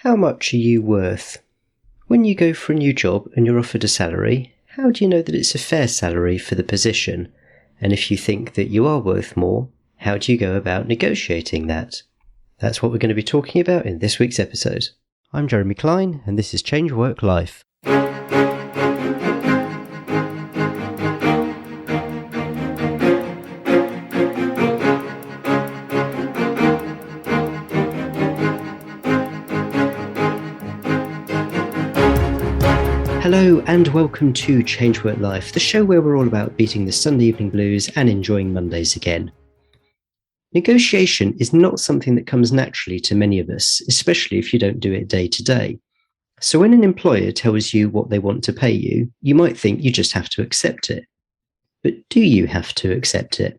How much are you worth? When you go for a new job and you're offered a salary, how do you know that it's a fair salary for the position? And if you think that you are worth more, how do you go about negotiating that? That's what we're going to be talking about in this week's episode. I'm Jeremy Klein, and this is Change Work Life. Hello and welcome to Change Work Life, the show where we're all about beating the Sunday evening blues and enjoying Mondays again. Negotiation is not something that comes naturally to many of us, especially if you don't do it day to day. So when an employer tells you what they want to pay you, you might think you just have to accept it. But do you have to accept it?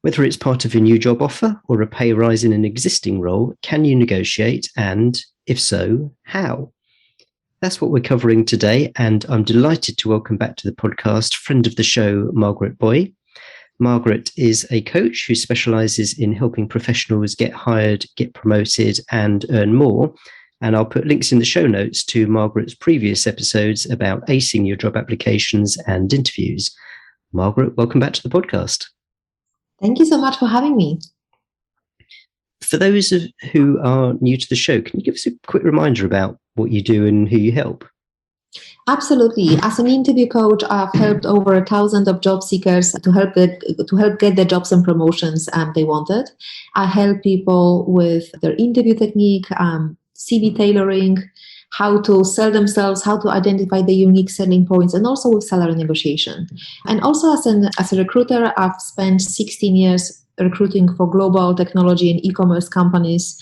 Whether it's part of a new job offer or a pay rise in an existing role, can you negotiate? And if so, how? That's what we're covering today, and I'm delighted to welcome back to the podcast friend of the show, Margaret Buj. Margaret is a coach who specialises in helping professionals get hired, get promoted, and earn more. And I'll put links in the show notes to Margaret's previous episodes about acing your job applications and interviews. Margaret, welcome back to the podcast. Thank you so much for having me. For those who are new to the show, can you give us a quick reminder about what you do and who you help? Absolutely. As an interview coach, I've helped over 1,000 of job seekers to help get the jobs and promotions they wanted. I help people with their interview technique, CV tailoring, how to sell themselves, how to identify the unique selling points, and also with salary negotiation. And also as a recruiter, I've spent 16 years recruiting for global technology and e-commerce companies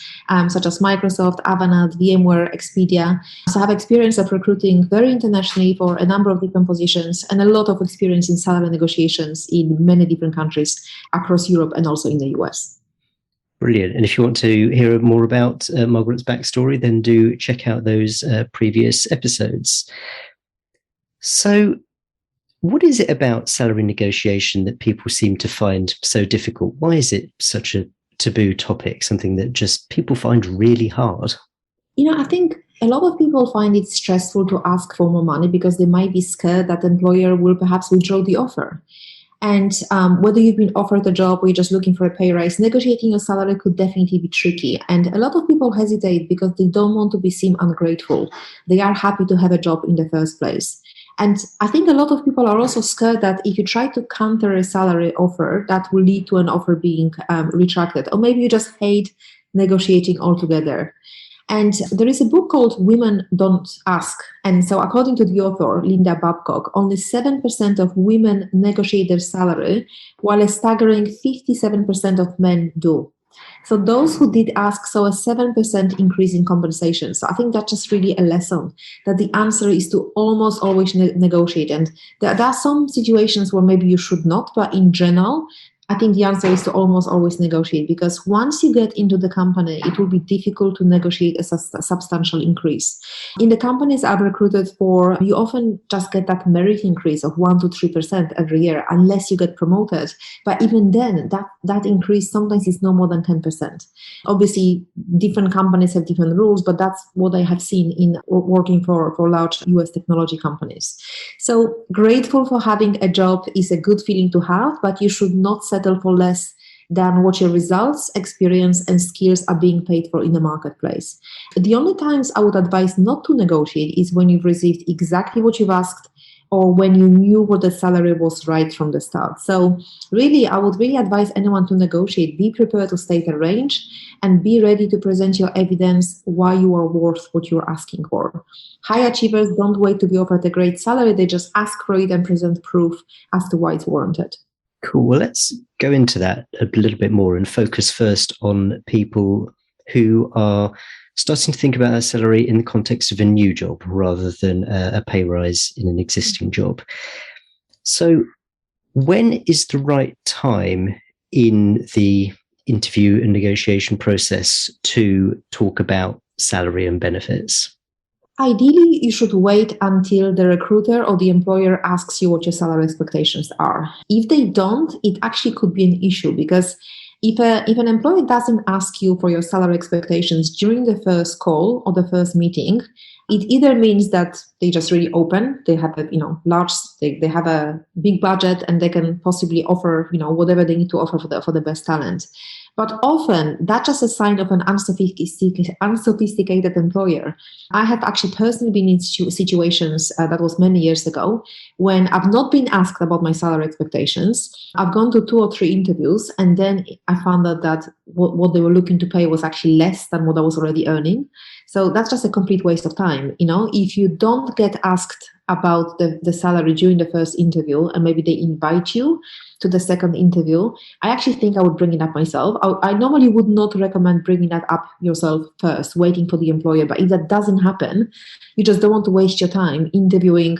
such as Microsoft, Avanade, VMware, Expedia. So I have experience of recruiting very internationally for a number of different positions and a lot of experience in salary negotiations in many different countries across Europe and also in the US. Brilliant. And if you want to hear more about Margaret's backstory, then do check out those previous episodes. So what is it about salary negotiation that people seem to find so difficult? Why is it such a taboo topic, something that just people find really hard? I think a lot of people find it stressful to ask for more money because they might be scared that the employer will perhaps withdraw the offer. And whether you've been offered a job or you're just looking for a pay rise, negotiating your salary could definitely be tricky. And a lot of people hesitate because they don't want to be seen ungrateful. They are happy to have a job in the first place. And I think a lot of people are also scared that if you try to counter a salary offer, that will lead to an offer being retracted. Or maybe you just hate negotiating altogether. And there is a book called Women Don't Ask. And so according to the author, Linda Babcock, only 7% of women negotiate their salary, while a staggering 57% of men do. So those who did ask saw a 7% increase in compensation. So I think that's just really a lesson that the answer is to almost always negotiate. And there are some situations where maybe you should not, but in general, I think the answer is to almost always negotiate, because once you get into the company, it will be difficult to negotiate a substantial increase. In the companies I've recruited for, you often just get that merit increase of 1 to 3% every year, unless you get promoted. But even then, that increase sometimes is no more than 10%. Obviously, different companies have different rules, but that's what I have seen in working for large US technology companies. So grateful for having a job is a good feeling to have, but you should not settle for less than what your results, experience, and skills are being paid for in the marketplace. The only times I would advise not to negotiate is when you've received exactly what you've asked, or when you knew what the salary was right from the start. So really, I would really advise anyone to negotiate. Be prepared to state a range and be ready to present your evidence why you are worth what you're asking for. High achievers don't wait to be offered a great salary. They just ask for it and present proof as to why it's warranted. Cool. Well, let's go into that a little bit more and focus first on people who are starting to think about their salary in the context of a new job rather than a pay rise in an existing job. So when is the right time in the interview and negotiation process to talk about salary and benefits? Ideally, you should wait until the recruiter or the employer asks you what your salary expectations are. If they don't, it actually could be an issue, because If an employer doesn't ask you for your salary expectations during the first call or the first meeting, it either means that they just really open, they have a they have a big budget and they can possibly offer whatever they need to offer for the best talent. But often that's just a sign of an unsophisticated employer. I have actually personally been in situations that was many years ago when I've not been asked about my salary expectations. I've gone to 2 or 3 interviews and then I found out that what they were looking to pay was actually less than what I was already earning. So that's just a complete waste of time. If you don't get asked about the salary during the first interview and maybe they invite you to the second interview, I actually think I would bring it up myself. I normally would not recommend bringing that up yourself first, waiting for the employer. But if that doesn't happen, you just don't want to waste your time interviewing,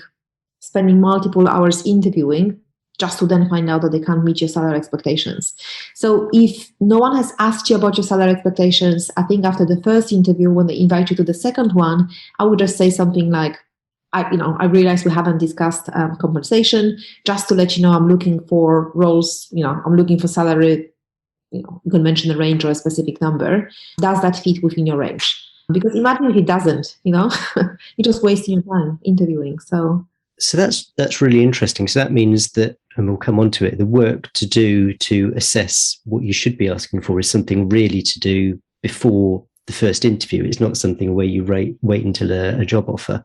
spending multiple hours interviewing just to then find out that they can't meet your salary expectations. So if no one has asked you about your salary expectations, I think after the first interview, when they invite you to the second one, I would just say something like, I realize we haven't discussed compensation. Just to let you know, I'm looking for roles, I'm looking for salary, you can mention a range or a specific number. Does that fit within your range? Because imagine if it doesn't, you're just wasting your time interviewing. So that's really interesting. So that means that, and we'll come on to it, the work to do to assess what you should be asking for is something really to do before the first interview. It's not something where you wait until a job offer.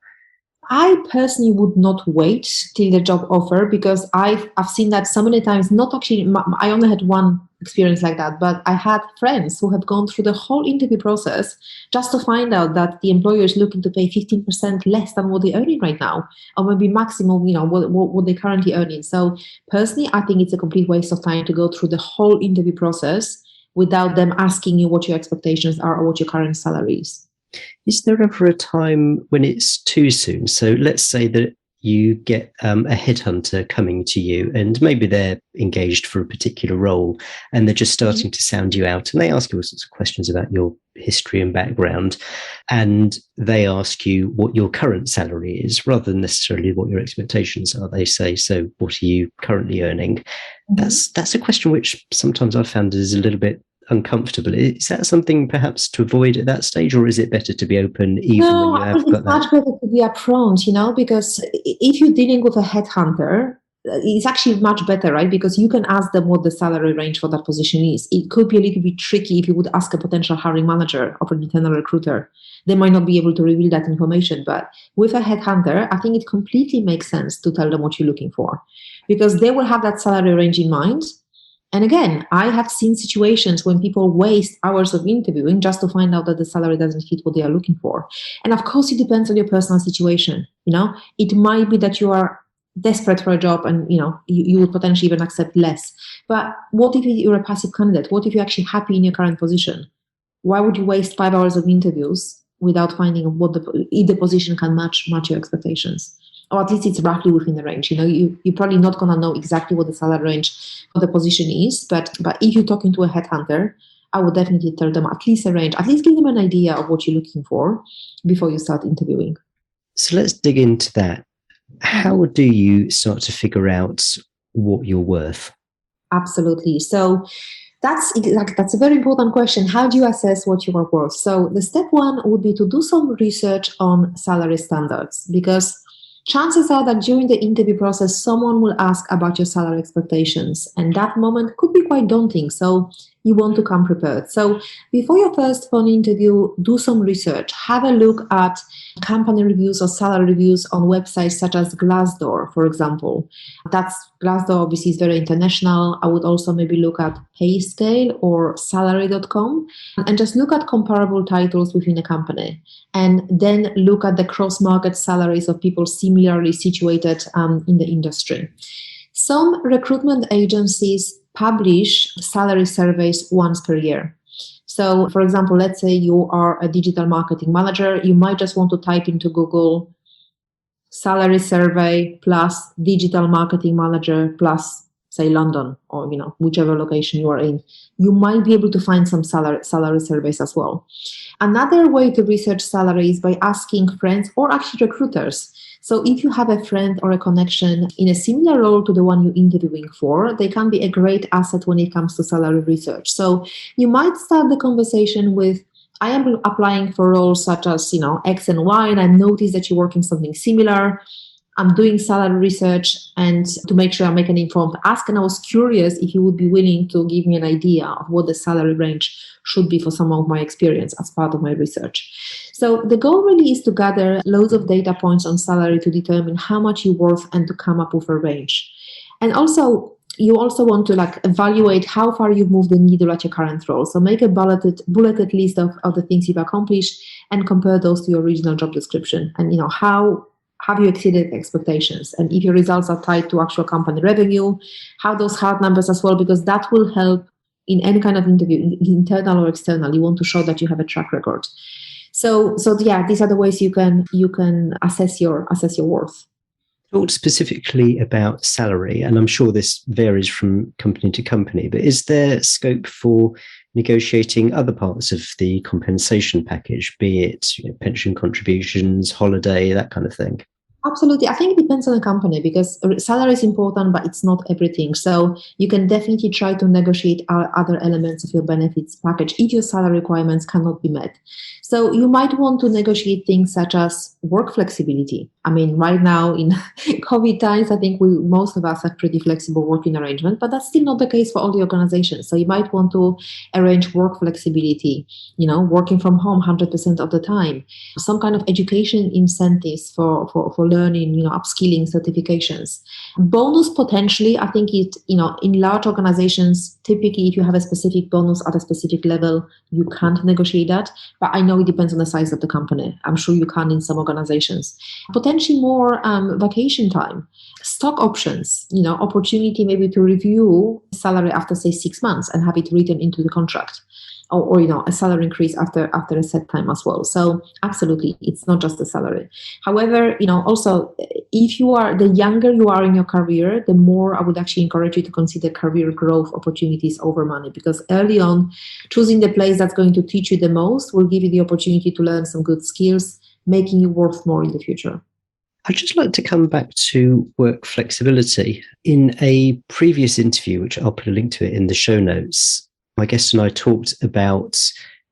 I personally would not wait till the job offer because I've seen that so many times. Not actually, I only had one experience like that, but I had friends who had gone through the whole interview process just to find out that the employer is looking to pay 15% less than what they're earning right now, or maybe maximum, what they're currently earning. So personally, I think it's a complete waste of time to go through the whole interview process without them asking you what your expectations are or what your current salary is. Is there ever a time when it's too soon? So let's say that you get a headhunter coming to you and maybe they're engaged for a particular role and they're just starting to sound you out and they ask you all sorts of questions about your history and background and they ask you what your current salary is rather than necessarily what your expectations are. They say, so what are you currently earning? That's a question which sometimes I've found is a little bit uncomfortable. Is that something perhaps to avoid at that stage, or is it better to be open even when you have got that? It's much better to be upfront, because if you're dealing with a headhunter, it's actually much better, right? Because you can ask them what the salary range for that position is. It could be a little bit tricky if you would ask a potential hiring manager or an internal recruiter. They might not be able to reveal that information, but with a headhunter, I think it completely makes sense to tell them what you're looking for because they will have that salary range in mind. And again, I have seen situations when people waste hours of interviewing just to find out that the salary doesn't fit what they are looking for. And of course, it depends on your personal situation. It might be that you are desperate for a job and, you would potentially even accept less. But what if you're a passive candidate? What if you're actually happy in your current position? Why would you waste 5 hours of interviews without finding if the position can match your expectations? Or at least it's roughly within the range. You're probably not going to know exactly what the salary range of the position is, but if you're talking to a headhunter, I would definitely tell them at least a range, at least give them an idea of what you're looking for before you start interviewing. So let's dig into that. How do you start to figure out what you're worth? Absolutely. So that's a very important question. How do you assess what you are worth? So the step one would be to do some research on salary standards because chances are that during the interview process, someone will ask about your salary expectations, and that moment could be quite daunting. So you want to come prepared. So before your first phone interview, do some research. Have a look at company reviews or salary reviews on websites such as Glassdoor, for example. Glassdoor obviously is very international. I would also maybe look at PayScale or salary.com and just look at comparable titles within a company. And then look at the cross-market salaries of people similarly situated in the industry. Some recruitment agencies publish salary surveys once per year. So, for example, let's say you are a digital marketing manager. You might just want to type into Google salary survey plus digital marketing manager plus, say, London or, whichever location you are in. You might be able to find some salary surveys as well. Another way to research salary is by asking friends or actually recruiters. So if you have a friend or a connection in a similar role to the one you're interviewing for, they can be a great asset when it comes to salary research. So you might start the conversation with, I am applying for roles such as, X and Y, and I noticed that you work in something similar. I'm doing salary research and to make sure I make an informed ask. And I was curious if you would be willing to give me an idea of what the salary range should be for some of my experience as part of my research. So the goal really is to gather loads of data points on salary to determine how much you're worth and to come up with a range. And also, you also want to evaluate how far you've moved the needle at your current role. So make a bulleted list of the things you've accomplished and compare those to your original job description. And how have you exceeded expectations? And if your results are tied to actual company revenue, have those hard numbers as well, because that will help in any kind of interview, internal or external. You want to show that you have a track record. So yeah, these are the ways you can assess your worth. Talked specifically about salary, and I'm sure this varies from company to company, but is there scope for negotiating other parts of the compensation package, be it pension contributions, holiday, that kind of thing? Absolutely. I think it depends on the company because salary is important, but it's not everything. So you can definitely try to negotiate other elements of your benefits package if your salary requirements cannot be met. So you might want to negotiate things such as work flexibility. I mean, right now in COVID times, I think most of us have pretty flexible working arrangement, but that's still not the case for all the organizations. So you might want to arrange work flexibility, working from home 100% of the time, some kind of education incentives for learning, upskilling, certifications. Bonus potentially, I think in large organizations, typically if you have a specific bonus at a specific level, you can't negotiate that. But I know it depends on the size of the company. I'm sure you can in some organizations. Potentially more vacation time, stock options, opportunity maybe to review salary after say 6 months and have it written into the contract. Or a salary increase after a set time as well. So absolutely, it's not just the salary. However, also if the younger you are in your career, the more I would actually encourage you to consider career growth opportunities over money, because early on, choosing the place that's going to teach you the most will give you the opportunity to learn some good skills, making you worth more in the future. I'd just like to come back to work flexibility. In a previous interview, which I'll put a link to it in the show notes, my guest and I talked about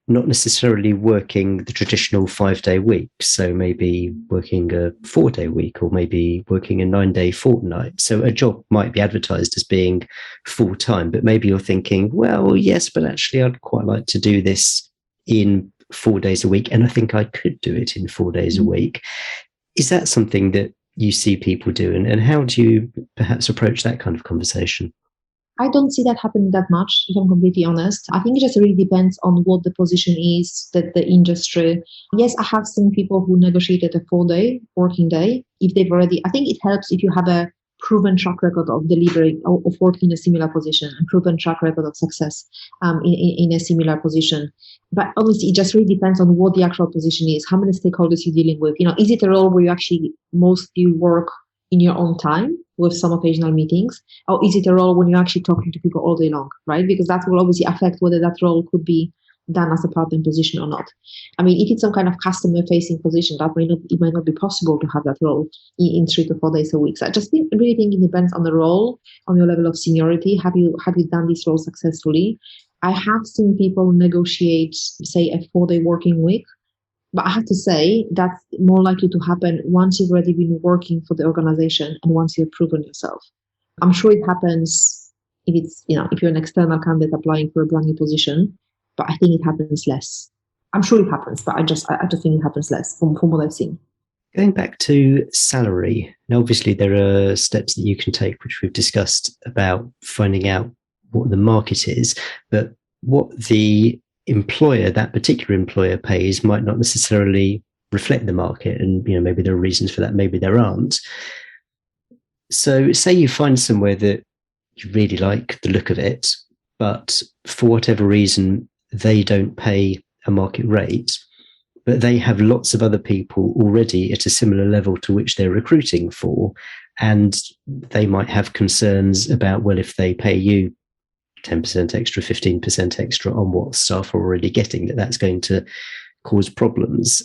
not necessarily working the traditional 5-day week. So maybe working a 4-day week or maybe working a 9-day fortnight. So a job might be advertised as being full-time, but maybe you're thinking, well, yes, but actually I'd quite like to do this in 4 days a week. And I think I could do it in 4 days a week. Is that something that you see people do? And how do you perhaps approach that kind of conversation? I don't see that happening that much, if I'm completely honest. I think it just really depends on what the position is, that the industry. Yes, I have seen people who negotiated a 4-day working day. If they've already, I think it helps if you have a proven track record of delivering or of working in a similar position and proven track record of success in a similar position. But obviously, it just really depends on what the actual position is, how many stakeholders you're dealing with. Is it a role where you actually mostly work in your own time with some occasional meetings, or is it a role when you're actually talking to people all day long, right? Because that will obviously affect whether that role could be done as a part-time position or not. I mean, if it's some kind of customer-facing position, it might not be possible to have that role in 3 to 4 days a week. So I just really think it depends on the role, on your level of seniority. Have you done this role successfully? I have seen people negotiate, say, a 4-day working week. But I have to say that's more likely to happen once you've already been working for the organization and once you've proven yourself. I'm sure it happens if you're an external candidate applying for a brand new position, but I think it happens less. I'm sure it happens, but I just think it happens less from what I've seen. Going back to salary, now obviously there are steps that you can take, which we've discussed about finding out what the market is, but what that particular employer pays might not necessarily reflect the market, and maybe there are reasons for that, maybe there aren't. So say you find somewhere that you really like the look of it, but for whatever reason they don't pay a market rate, but they have lots of other people already at a similar level to which they're recruiting for, and they might have concerns about, well, if they pay you 10% extra, 15% extra on what staff are already getting, that's going to cause problems.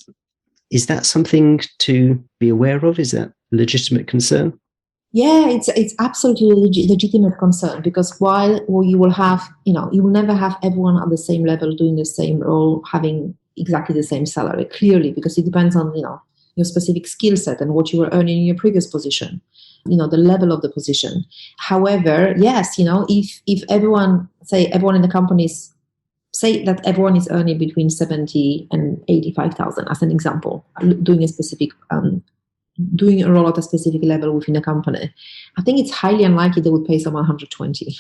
Is that something to be aware of? Is that a legitimate concern? Yeah, it's absolutely a legitimate concern, because while you will have, you will never have everyone at the same level doing the same role, having exactly the same salary, clearly, because it depends on, your specific skill set and what you were earning in your previous position, the level of the position. However, yes, if everyone in the companies say that everyone is earning between 70 and 85,000 as an example, doing a specific doing a role at a specific level within a company, I think it's highly unlikely they would pay someone 120.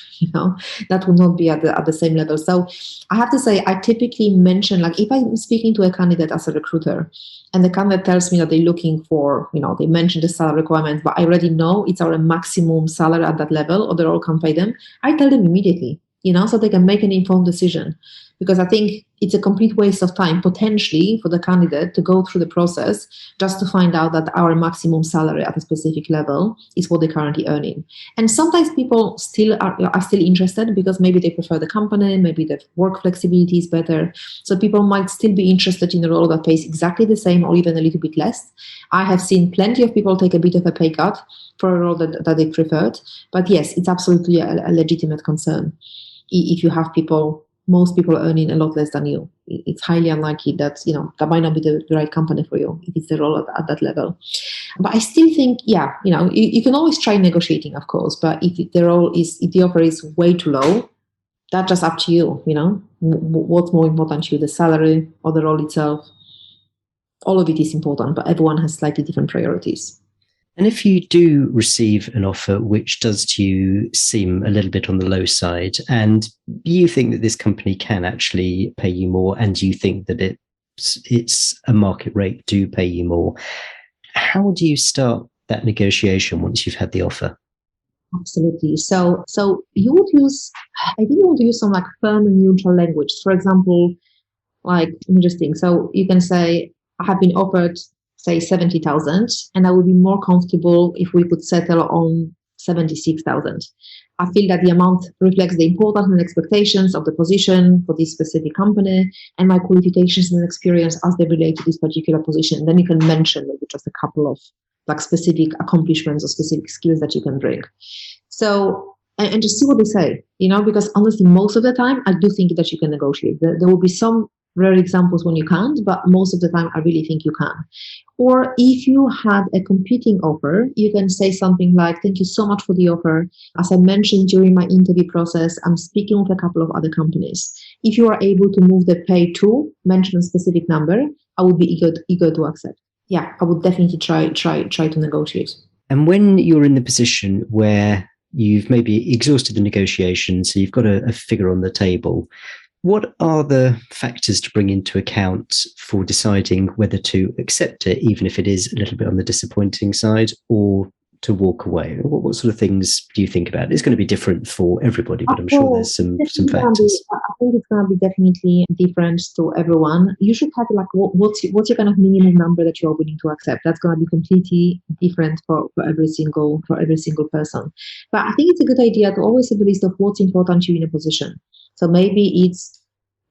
That would not be at the same level. So I have to say, I typically mention, like, if I'm speaking to a candidate as a recruiter and the candidate tells me that they're looking for, they mention the salary requirements, but I already know it's our maximum salary at that level or the role can pay them, I tell them immediately, so they can make an informed decision. Because I think it's a complete waste of time, potentially, for the candidate to go through the process just to find out that our maximum salary at a specific level is what they're currently earning. And sometimes people still are still interested because maybe they prefer the company, maybe the work flexibility is better. So people might still be interested in a role that pays exactly the same or even a little bit less. I have seen plenty of people take a bit of a pay cut for a role that they preferred. But yes, it's absolutely a legitimate concern. If you have most people earning a lot less than you, it's highly unlikely that, that might not be the right company for you if it's the role at that level. But I still think, you can always try negotiating, of course, but if the offer is way too low, that's just up to you, what's more important to you, the salary or the role itself? All of it is important, but everyone has slightly different priorities. And if you do receive an offer which does to you seem a little bit on the low side, and you think that this company can actually pay you more, and you think that it's a market rate to pay you more, how do you start that negotiation once you've had the offer? Absolutely. So you would use, I think you want to use some like firm and neutral language. For example, like, let me just think. So you can say, I have been offered, say, 70,000, and I would be more comfortable if we could settle on 76,000. I feel that the amount reflects the importance and expectations of the position for this specific company and my qualifications and experience as they relate to this particular position. Then you can mention maybe just a couple of like specific accomplishments or specific skills that you can bring. So, and just see what they say, because honestly, most of the time, I do think that you can negotiate. There will be some rare examples when you can't, but most of the time, I really think you can. Or if you had a competing offer, you can say something like, thank you so much for the offer. As I mentioned during my interview process, I'm speaking with a couple of other companies. If you are able to move the pay to mention a specific number, I would be eager to accept. Yeah, I would definitely try to negotiate. And when you're in the position where you've maybe exhausted the negotiation, so you've got a figure on the table, what are the factors to bring into account for deciding whether to accept it, even if it is a little bit on the disappointing side, or to walk away? What sort of things do you think about? It's going to be different for everybody, but I'm sure there's some factors. I think it's going to be definitely different to everyone. You should have like what's your kind of minimum number that you're willing to accept. That's going to be completely different for every single person. But I think it's a good idea to always have a list of what's important to you in a position. So maybe it's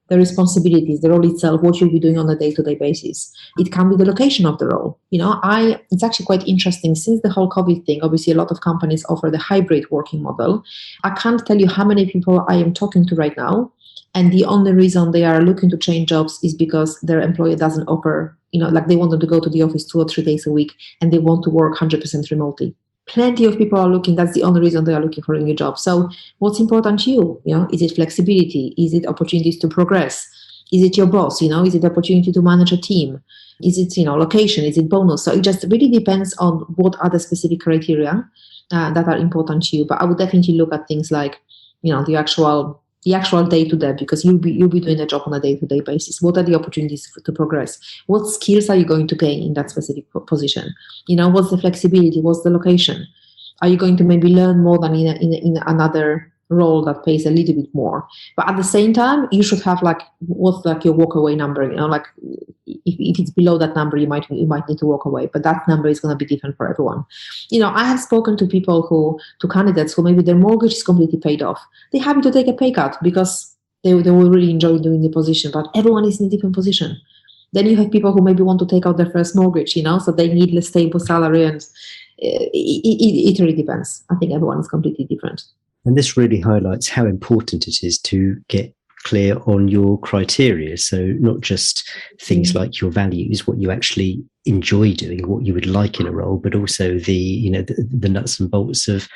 the responsibilities, the role itself, what you'll be doing on a day-to-day basis. It can be the location of the role. It's actually quite interesting. Since the whole COVID thing, obviously a lot of companies offer the hybrid working model. I can't tell you how many people I am talking to right now, and the only reason they are looking to change jobs is because their employer doesn't offer, like they want them to go to the office 2 or 3 days a week, and they want to work 100% remotely. Plenty of people are looking, that's the only reason they are looking for a new job. So what's important to you? Is it flexibility? Is it opportunities to progress? Is it your boss? Is it opportunity to manage a team? Is it, location? Is it bonus? So it just really depends on what are the specific criteria that are important to you. But I would definitely look at things like, the actual day-to-day, because you'll be doing the job on a day-to-day basis. What are the opportunities to progress? What skills are you going to gain in that specific position? What's the flexibility? What's the location? Are you going to maybe learn more than in another role that pays a little bit more? But at the same time, you should have like what's like your walk-away number. Like if it's below that number, you might need to walk away. But that number is going to be different for everyone. I have spoken to to candidates who maybe their mortgage is completely paid off. They're happy to take a pay cut because they will really enjoy doing the position. But everyone is in a different position. Then you have people who maybe want to take out their first mortgage, so they need a stable salary, and it really depends. I think everyone is completely different. And this really highlights how important it is to get clear on your criteria. So not just things like your values, what you actually enjoy doing, what you would like in a role, but also the nuts and bolts of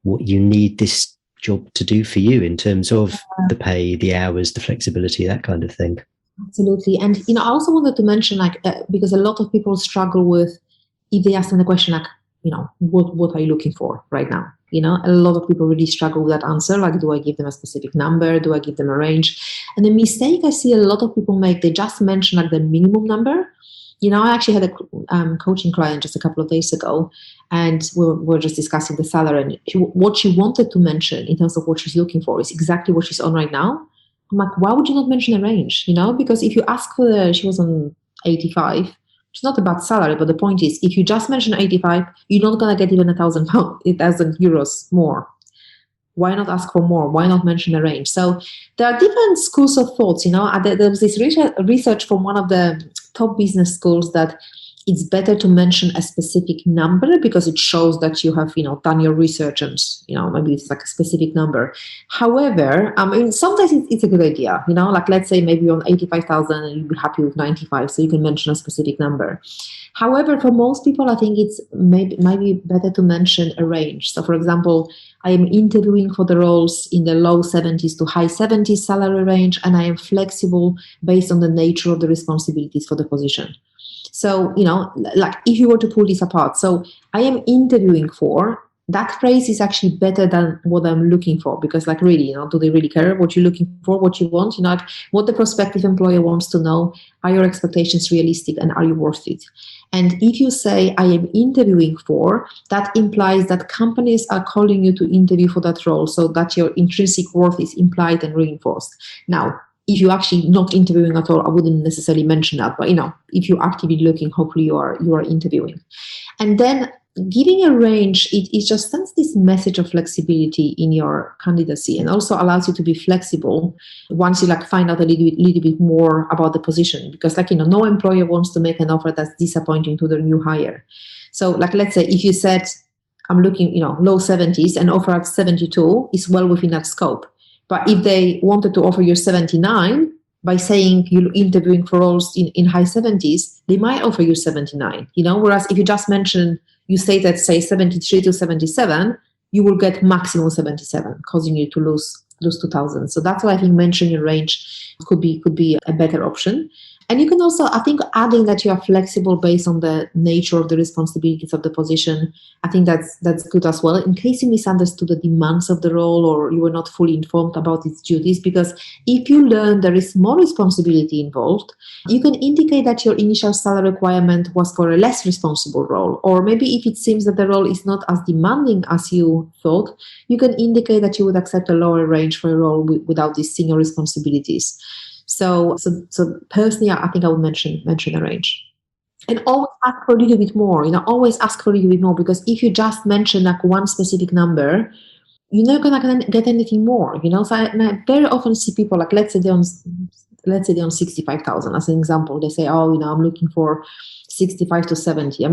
what you need this job to do for you in terms of the pay, the hours, the flexibility, that kind of thing. Absolutely. And, I also wanted to mention, because a lot of people struggle with, if they ask them the question, what are you looking for right now? A lot of people really struggle with that answer. Do I give them a specific number? Do I give them a range? And the mistake I see a lot of people make, they just mention the minimum number. I actually had a coaching client just a couple of days ago, and we were just discussing the salary. And what she wanted to mention in terms of what she's looking for is exactly what she's on right now. I'm like, why would you not mention a range? Because if you ask for she was on 85, it's not about salary, but the point is, if you just mention 85, you're not going to get even €1,000 more. Why not ask for more? Why not mention a range? So there are different schools of thoughts. There was this research from one of the top business schools that it's better to mention a specific number because it shows that you have, done your research, and, maybe it's a specific number. However, sometimes it's a good idea, let's say maybe you're on 85,000 and you'll be happy with 95, so you can mention a specific number. However, for most people, I think it's might be better to mention a range. So, for example, I am interviewing for the roles in the low 70s to high 70s salary range, and I am flexible based on the nature of the responsibilities for the position. So, if you were to pull this apart, so I am interviewing for, that phrase is actually better than what I'm looking for, because really, do they really care what you're looking for, what you want, what the prospective employer wants to know, are your expectations realistic, and are you worth it? And if you say I am interviewing for, that implies that companies are calling you to interview for that role, so that your intrinsic worth is implied and reinforced. Now, if you're actually not interviewing at all, I wouldn't necessarily mention that. But, if you're actively looking, hopefully you are interviewing. And then giving a range, it just sends this message of flexibility in your candidacy, and also allows you to be flexible once you find out a little bit more about the position. Because no employer wants to make an offer that's disappointing to their new hire. So let's say if you said, I'm looking, low 70s, and offer at 72 is well within that scope. But if they wanted to offer you 79 by saying you're interviewing for roles in high 70s, they might offer you 79, whereas if you just mention, you say that, say 73 to 77, you will get maximum 77, causing you to lose 2,000. So that's why I think mentioning your range could be a better option. And you can also, I think, adding that you are flexible based on the nature of the responsibilities of the position. I think that's good as well, in case you misunderstood the demands of the role, or you were not fully informed about its duties. Because if you learn there is more responsibility involved, you can indicate that your initial salary requirement was for a less responsible role. Or maybe if it seems that the role is not as demanding as you thought, you can indicate that you would accept a lower range for a role without these senior responsibilities. So personally, I think I would mention a range. And always ask for a little bit more, always ask for a little bit more, because if you just mention one specific number, you're not going to get anything more, So I very often see people, let's say they're on 65,000 as an example. They say, I'm looking for 65 to 70.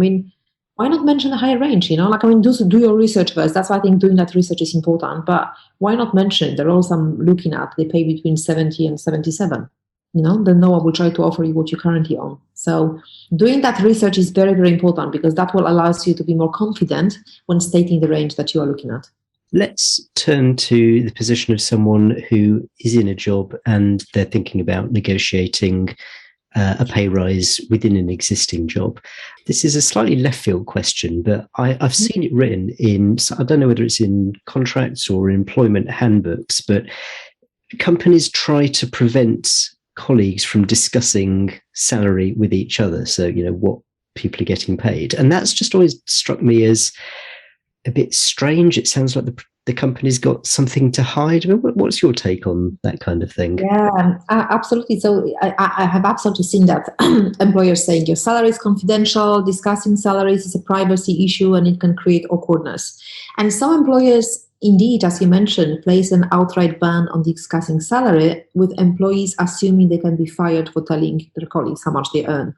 Why not mention a higher range, do your research first. That's why I think doing that research is important. But why not mention the roles I'm looking at, they pay between 70 and 77, then no one will try to offer you what you're currently on. So doing that research is very, very important, because that will allow you to be more confident when stating the range that you are looking at. Let's turn to the position of someone who is in a job and they're thinking about negotiating a pay rise within an existing job. This is a slightly left field question, but I've seen it written in, I don't know whether it's in contracts or employment handbooks, but companies try to prevent colleagues from discussing salary with each other. So, what people are getting paid. And that's just always struck me as a bit strange. It sounds like the company's got something to hide. What's your take on that kind of thing? Yeah, absolutely. So I have absolutely seen that. Employers saying your salary is confidential, discussing salaries is a privacy issue, and it can create awkwardness. And some employers indeed, as you mentioned, place an outright ban on discussing salary, with employees assuming they can be fired for telling their colleagues how much they earn.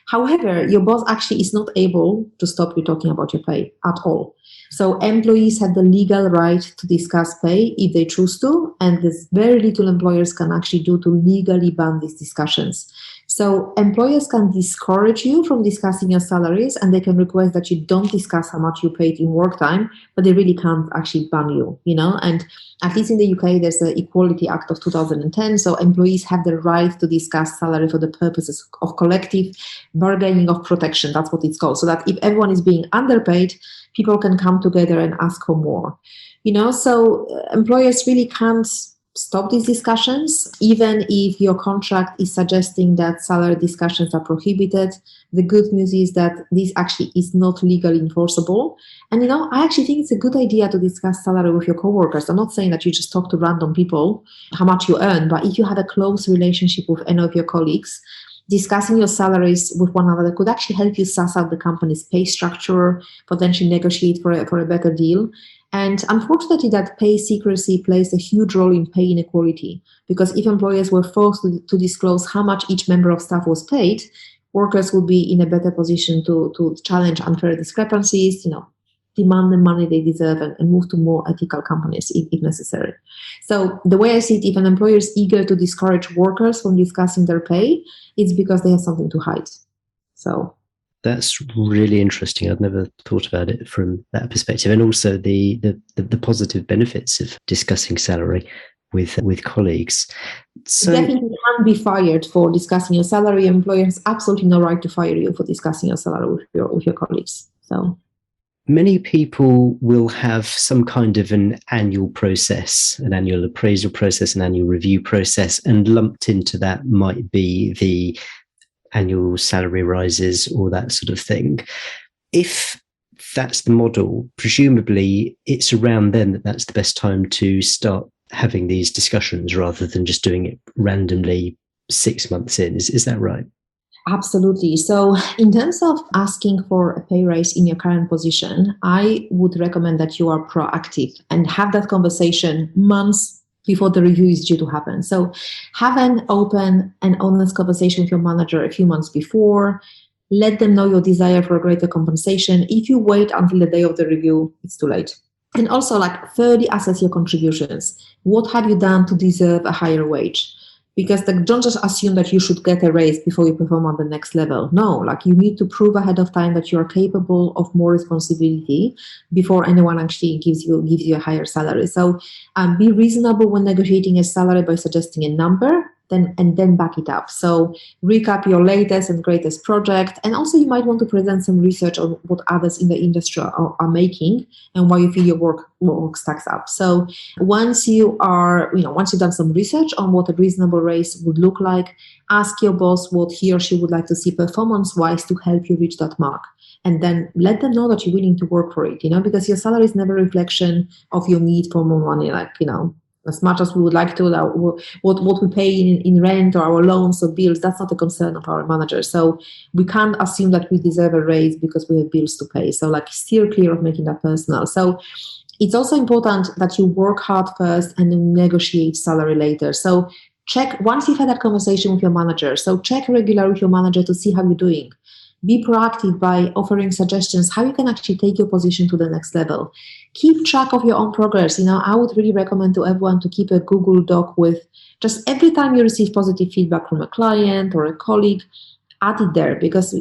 However, your boss actually is not able to stop you talking about your pay at all. So employees have the legal right to discuss pay if they choose to, and there's very little employers can actually do to legally ban these discussions. So employers can discourage you from discussing your salaries, and they can request that you don't discuss how much you paid in work time, but they really can't actually ban you, and at least in the UK, there's the Equality Act of 2010. So employees have the right to discuss salary for the purposes of collective bargaining of protection. That's what it's called. So that if everyone is being underpaid, people can come together and ask for more. So employers really can't stop these discussions, even if your contract is suggesting that salary discussions are prohibited. The good news is that this actually is not legally enforceable. And, I actually think it's a good idea to discuss salary with your coworkers. I'm not saying that you just talk to random people how much you earn, but if you have a close relationship with any of your colleagues, discussing your salaries with one another could actually help you suss out the company's pay structure, potentially negotiate for a better deal. And unfortunately, that pay secrecy plays a huge role in pay inequality, because if employers were forced to disclose how much each member of staff was paid, workers would be in a better position to challenge unfair discrepancies, demand the money they deserve, and move to more ethical companies if necessary. So the way I see it, if an employer is eager to discourage workers from discussing their pay, it's because they have something to hide. So that's really interesting. I'd never thought about it from that perspective, and also the positive benefits of discussing salary with colleagues. So you definitely can be fired for discussing your salary. Your employer has absolutely no right to fire you for discussing your salary with your colleagues. So many people will have some kind of an annual process, an annual appraisal process, an annual review process, and lumped into that might be the annual salary rises or that sort of thing. If that's the model, presumably it's around then that's the best time to start having these discussions rather than just doing it randomly 6 months in. Is that right? Absolutely. So in terms of asking for a pay raise in your current position, I would recommend that you are proactive and have that conversation months before the review is due to happen. So have an open and honest conversation with your manager a few months before. Let them know your desire for a greater compensation. If you wait until the day of the review, it's too late. And also, thoroughly assess your contributions. What have you done to deserve a higher wage? Because don't just assume that you should get a raise before you perform on the next level. No, you need to prove ahead of time that you are capable of more responsibility before anyone actually gives you a higher salary. So be reasonable when negotiating a salary by suggesting a number, and then back it up. So recap your latest and greatest project. And also you might want to present some research on what others in the industry are making and why you feel your work stacks up. So once you've done some research on what a reasonable raise would look like, ask your boss what he or she would like to see performance-wise to help you reach that mark. And then let them know that you're willing to work for it, because your salary is never a reflection of your need for more money, as much as we would like to, what we pay in rent or our loans or bills, that's not a concern of our manager. So we can't assume that we deserve a raise because we have bills to pay. So steer clear of making that personal. So it's also important that you work hard first and then negotiate salary later. So check, once you've had that conversation with your manager, so check regularly with your manager to see how you're doing. Be proactive by offering suggestions how you can actually take your position to the next level. Keep track of your own progress. I would really recommend to everyone to keep a Google Doc with just every time you receive positive feedback from a client or a colleague, add it there, because,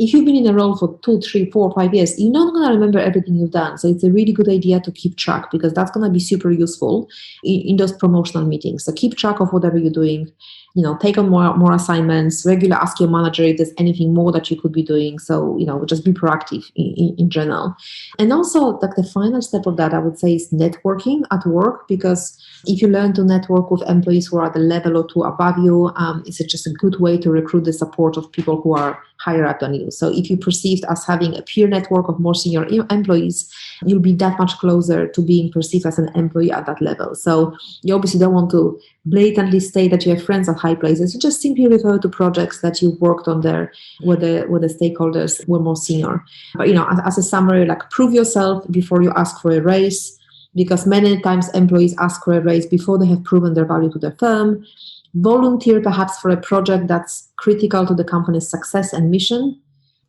if you've been in a role for 2, 3, 4, 5 years, you're not going to remember everything you've done. So it's a really good idea to keep track, because that's going to be super useful in those promotional meetings. So keep track of whatever you're doing. Take on more assignments, regularly ask your manager if there's anything more that you could be doing. So, just be proactive in general. And also, the final step of that, I would say, is networking at work, because if you learn to network with employees who are at a level or two above you, it's just a good way to recruit the support of people who are higher up than you. So if you're perceived as having a peer network of more senior employees, you'll be that much closer to being perceived as an employee at that level. So you obviously don't want to blatantly state that you have friends at high places. You just simply refer to projects that you worked on there where the stakeholders were more senior. But, as a summary, prove yourself before you ask for a raise. because many times employees ask for a raise before they have proven their value to their firm. Volunteer perhaps for a project that's critical to the company's success and mission.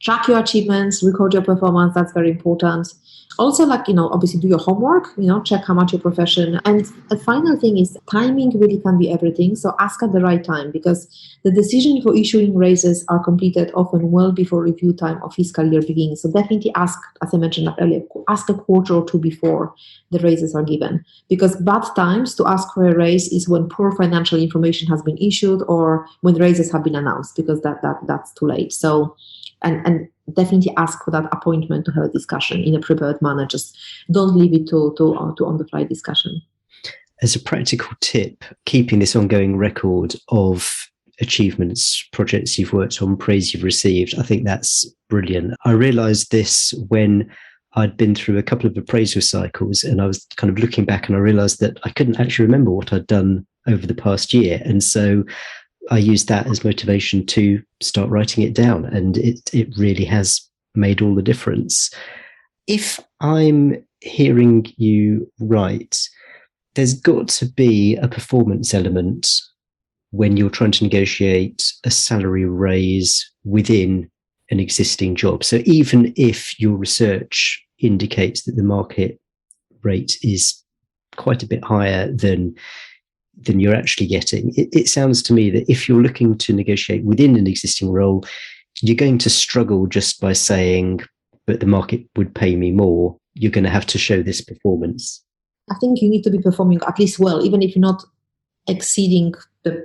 Track your achievements, record your performance, that's very important. Also, obviously do your homework, check how much your profession. And a final thing is timing really can be everything. So ask at the right time, because the decision for issuing raises are completed often well before review time or fiscal year begins. So definitely ask, as I mentioned earlier, ask a quarter or two before the raises are given. Because bad times to ask for a raise is when poor financial information has been issued or when raises have been announced, because that's too late. So and definitely ask for that appointment to have a discussion in a prepared manner. Just don't leave it to on-the-fly discussion. As a practical tip, keeping this ongoing record of achievements, projects you've worked on, praise you've received, I think that's brilliant. I realised this when I'd been through a couple of appraisal cycles, and I was kind of looking back and I realised that I couldn't actually remember what I'd done over the past year. And so I used that as motivation to start writing it down, and it really has made all the difference. If I'm hearing you right, there's got to be a performance element when you're trying to negotiate a salary raise within an existing job. So even if your research indicates that the market rate is quite a bit higher than you're actually getting, it sounds to me that if you're looking to negotiate within an existing role, you're going to struggle just by saying, but the market would pay me more. You're going to have to show this performance. I think you need to be performing at least well, even if you're not exceeding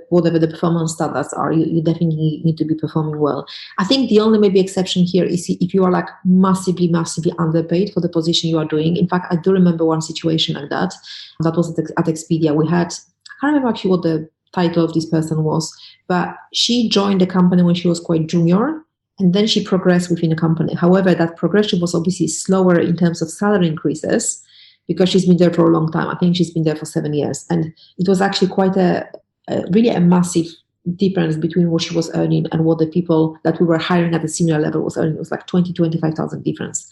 whatever the performance standards are. You definitely need to be performing well. I think the only maybe exception here is if you are like massively underpaid for the position you are doing. In fact, I do remember one situation like that. That was at Expedia. We had, I can't remember actually what the title of this person was, but she joined the company when she was quite junior, and then she progressed within the company. However, that progression was obviously slower in terms of salary increases because she's been there for a long time. I think she's been there for 7 years. And it was actually quite really a massive difference between what she was earning and what the people that we were hiring at a senior level was earning. It was like 25,000 difference.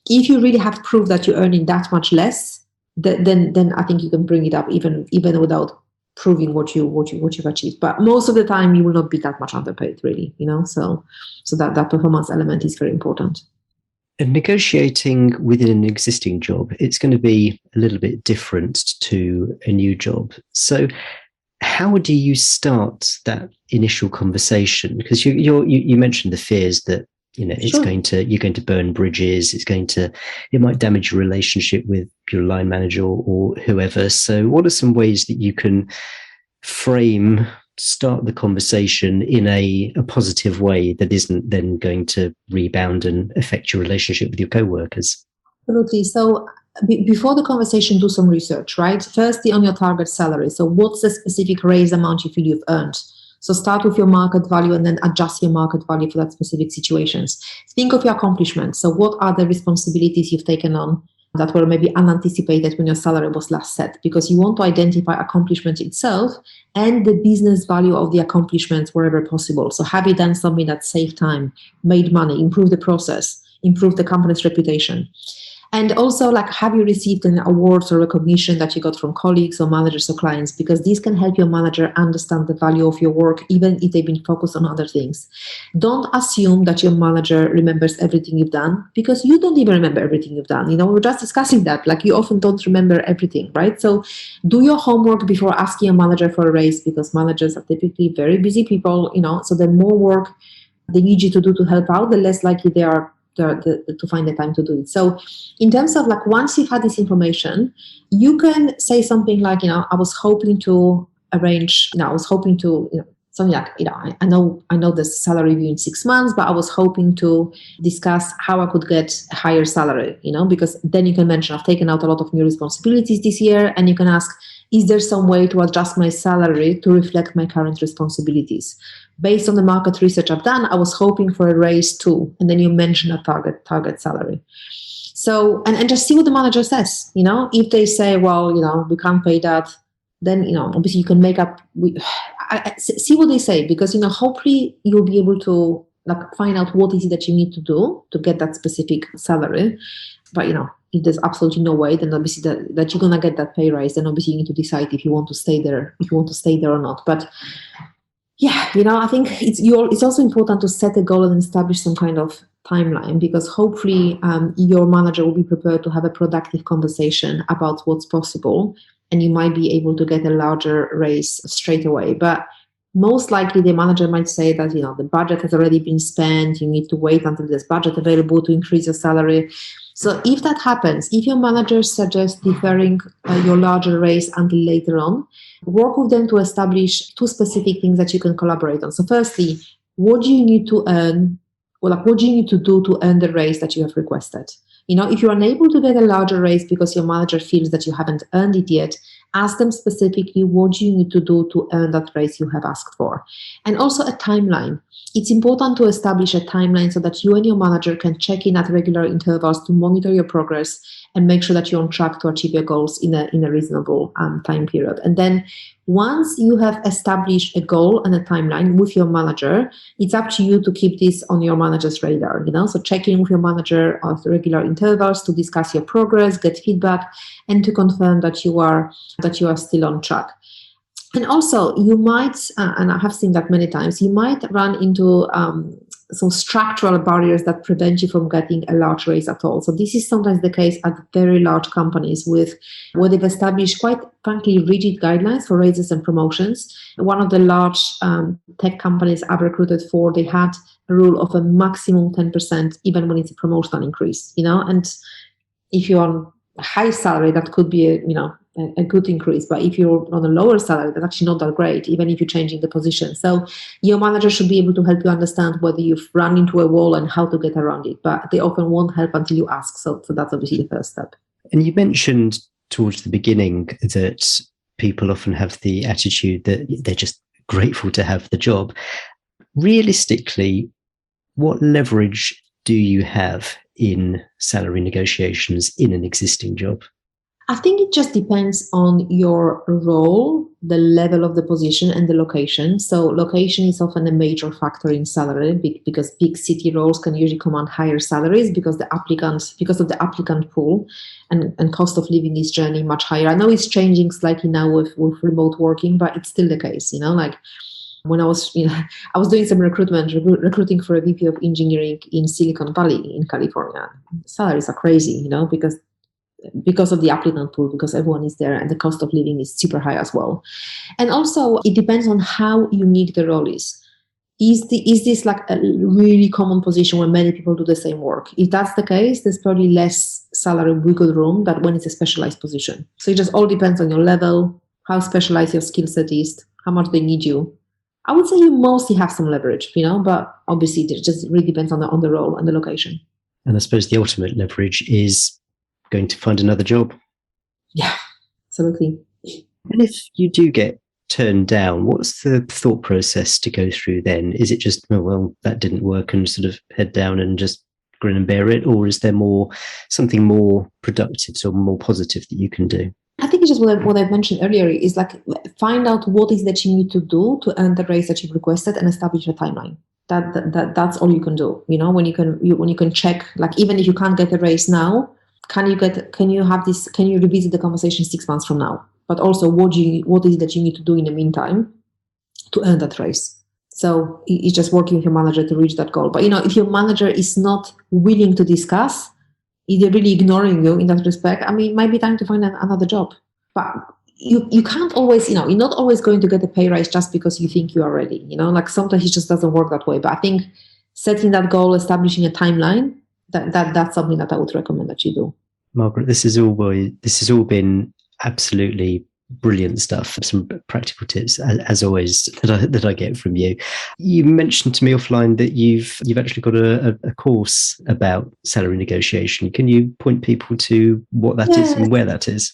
If you really have proof that you're earning that much less, then I think you can bring it up even without proving what you've achieved. But most of the time you will not be that much underpaid, really, so that performance element is very important. And negotiating within an existing job, it's going to be a little bit different to a new job. So how do you start that initial conversation? Because you mentioned the fears that it's Sure. you're going to burn bridges. It might damage your relationship with your line manager or whoever. So what are some ways that you can start the conversation in a positive way that isn't then going to rebound and affect your relationship with your co-workers? Absolutely. So before the conversation, do some research, right? Firstly, on your target salary. So what's the specific raise amount you feel you've earned? So start with your market value and then adjust your market value for that specific situations. Think of your accomplishments. So what are the responsibilities you've taken on that were maybe unanticipated when your salary was last set? Because you want to identify accomplishment itself and the business value of the accomplishments wherever possible. So have you done something that saved time, made money, improved the process, improved the company's reputation? And also, have you received an awards or recognition that you got from colleagues or managers or clients? Because these can help your manager understand the value of your work, even if they've been focused on other things. Don't assume that your manager remembers everything you've done, because you don't even remember everything you've done. We were just discussing that. You often don't remember everything, right? So do your homework before asking a manager for a raise, because managers are typically very busy people, so the more work they need you to do to help out, the less likely they are to find the time to do it. So in terms of once you've had this information, you can say something like, I was hoping to arrange, something like, I know the salary review in 6 months, but I was hoping to discuss how I could get a higher salary, because then you can mention, I've taken out a lot of new responsibilities this year, and you can ask, is there some way to adjust my salary to reflect my current responsibilities? Based on the market research I've done, I was hoping for a raise too. And then you mention a target salary. So, and just see what the manager says. If they say, well, we can't pay that, then, obviously you can make up, see what they say, because, hopefully you'll be able to find out what is it that you need to do to get that specific salary. But, if there's absolutely no way, then obviously that you're gonna get that pay rise, then obviously you need to decide if you want to stay there, or not. But yeah, I think it's also important to set a goal and establish some kind of timeline, because hopefully your manager will be prepared to have a productive conversation about what's possible, and you might be able to get a larger raise straight away. But most likely the manager might say that, the budget has already been spent, you need to wait until there's budget available to increase your salary. So if that happens, if your manager suggests deferring your larger raise until later on, work with them to establish two specific things that you can collaborate on. So firstly, what do you need to earn, or what do you need to do to earn the raise that you have requested? If you're unable to get a larger raise because your manager feels that you haven't earned it yet, ask them specifically what you need to do to earn that raise you have asked for. And also a timeline. It's important to establish a timeline so that you and your manager can check in at regular intervals to monitor your progress and make sure that you're on track to achieve your goals in a reasonable time period. And then once you have established a goal and a timeline with your manager, it's up to you to keep this on your manager's radar. So check in with your manager at regular intervals to discuss your progress, get feedback, and to confirm that you are still on track. And also, you might, and I have seen that many times, you might run into some structural barriers that prevent you from getting a large raise at all. So this is sometimes the case at very large companies where they've established quite frankly rigid guidelines for raises and promotions. One of the large tech companies I've recruited for, they had a rule of a maximum 10% even when it's a promotional increase, and if you're on a high salary, that could be a good increase. But if you're on a lower salary, that's actually not that great, even if you're changing the position. So your manager should be able to help you understand whether you've run into a wall and how to get around it. But they often won't help until you ask. So that's obviously the first step. And you mentioned towards the beginning that people often have the attitude that they're just grateful to have the job. Realistically, what leverage do you have in salary negotiations in an existing job? I think it just depends on your role, the level of the position, and the location. So location is often a major factor in salary because big city roles can usually command higher salaries because of the applicant pool, and cost of living is generally much higher. I know it's changing slightly now with remote working, but it's still the case. Like when I was doing some recruiting for a VP of engineering in Silicon Valley in California. Salaries are crazy, because of the applicant pool, because everyone is there, and the cost of living is super high as well. And also it depends on how unique the role is. Is this like a really common position where many people do the same work? If that's the case, there's probably less salary wiggle room than when it's a specialized position. So it just all depends on your level, how specialized your skill set is, how much they need you. I would say you mostly have some leverage, but obviously it just really depends on the role and the location. And I suppose the ultimate leverage is going to find another job. Yeah, absolutely. And if you do get turned down, what's the thought process to go through then? Is it just, oh, well, that didn't work, and sort of head down and just grin and bear it? Or is there something more productive or more positive that you can do? I think it's just what I've mentioned earlier is like find out what is that you need to do to earn the raise that you've requested and establish a timeline. That's all you can do. When you can check, like even if you can't get a raise now, can you revisit the conversation 6 months from now? But also what is that you need to do in the meantime to earn that raise? So it's just working with your manager to reach that goal. But if your manager is not willing to discuss, if they're really ignoring you in that respect, it might be time to find another job. But you can't always, you're not always going to get a pay rise just because you think you are ready. Like sometimes it just doesn't work that way. But I think setting that goal, establishing a timeline, that's something that I would recommend that you do. Margaret, this has all been absolutely brilliant stuff. Some practical tips, as always, that I get from you. You mentioned to me offline that you've actually got a course about salary negotiation. Can you point people to what that is and where that is?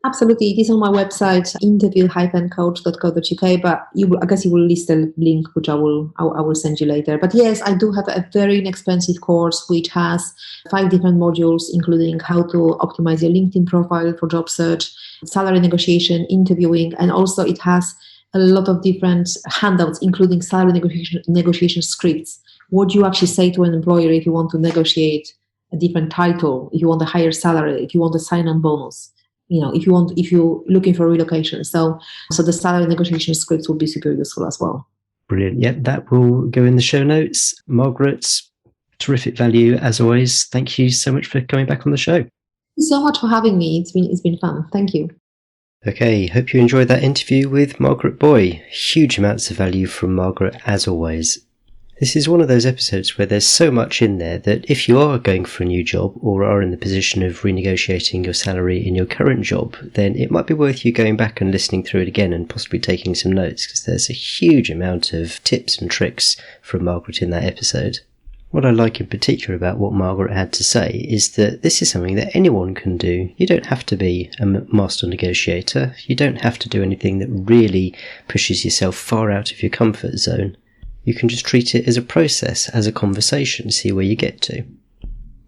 Absolutely. It is on my website, interview-coach.co.uk, but I guess you will list a link, which I will send you later. But yes, I do have a very inexpensive course, which has 5 different modules, including how to optimize your LinkedIn profile for job search, salary negotiation, interviewing, and also it has a lot of different handouts, including salary negotiation scripts. What do you actually say to an employer if you want to negotiate a different title, if you want a higher salary, if you want a sign-on bonus, if you're looking for relocation. So the salary negotiation script will be super useful as well. Brilliant. Yep, that will go in the show notes. Margaret, terrific value as always. Thank you so much for coming back on the show. Thank you so much for having me. It's been fun. Thank you. Okay, hope you enjoyed that interview with Margaret Buj. Huge amounts of value from Margaret as always. This is one of those episodes where there's so much in there that if you are going for a new job or are in the position of renegotiating your salary in your current job, then it might be worth you going back and listening through it again and possibly taking some notes, because there's a huge amount of tips and tricks from Margaret in that episode. What I like in particular about what Margaret had to say is that this is something that anyone can do. You don't have to be a master negotiator. You don't have to do anything that really pushes yourself far out of your comfort zone. You can just treat it as a process, as a conversation, see where you get to.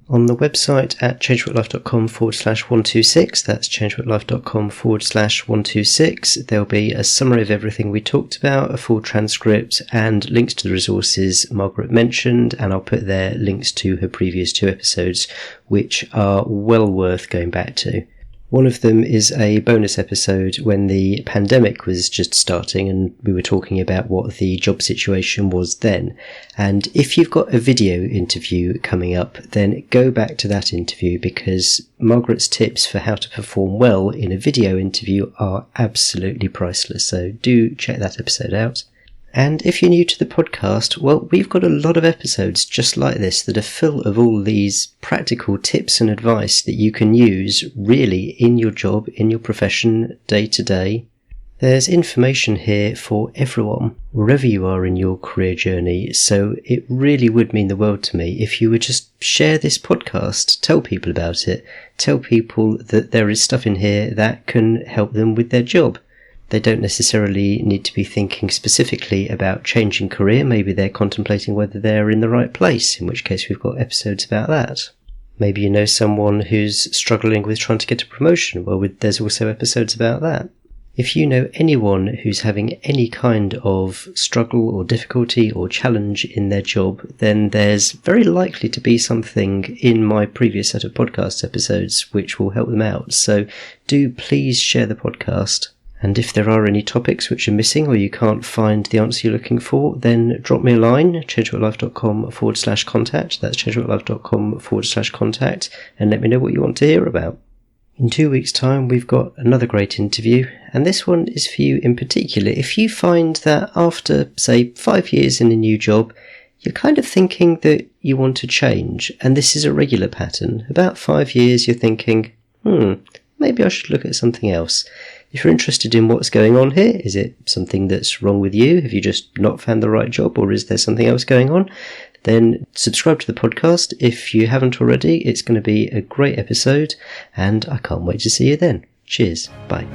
On the website at changeworklife.com/126, that's changeworklife.com/126, there'll be a summary of everything we talked about, a full transcript, and links to the resources Margaret mentioned, and I'll put there links to her previous 2 episodes, which are well worth going back to. One of them is a bonus episode when the pandemic was just starting and we were talking about what the job situation was then. And if you've got a video interview coming up, then go back to that interview, because Margaret's tips for how to perform well in a video interview are absolutely priceless. So do check that episode out. And if you're new to the podcast, well, we've got a lot of episodes just like this that are full of all these practical tips and advice that you can use really in your job, in your profession, day to day. There's information here for everyone, wherever you are in your career journey, so it really would mean the world to me if you would just share this podcast, tell people about it, tell people that there is stuff in here that can help them with their job. They don't necessarily need to be thinking specifically about changing career. Maybe they're contemplating whether they're in the right place, in which case we've got episodes about that. Maybe you know someone who's struggling with trying to get a promotion. Well, there's also episodes about that. If you know anyone who's having any kind of struggle or difficulty or challenge in their job, then there's very likely to be something in my previous set of podcast episodes which will help them out. So do please share the podcast. And if there are any topics which are missing or you can't find the answer you're looking for, then drop me a line, changeworklife.com/contact. That's changeworklife.com/contact, and let me know what you want to hear about. In 2 weeks' time, we've got another great interview, and this one is for you in particular. If you find that after, say, 5 years in a new job, you're kind of thinking that you want to change, and this is a regular pattern. About 5 years, you're thinking, maybe I should look at something else. If you're interested in what's going on here, is it something that's wrong with you? Have you just not found the right job, or is there something else going on? Then subscribe to the podcast if you haven't already. It's going to be a great episode, and I can't wait to see you then. Cheers. Bye.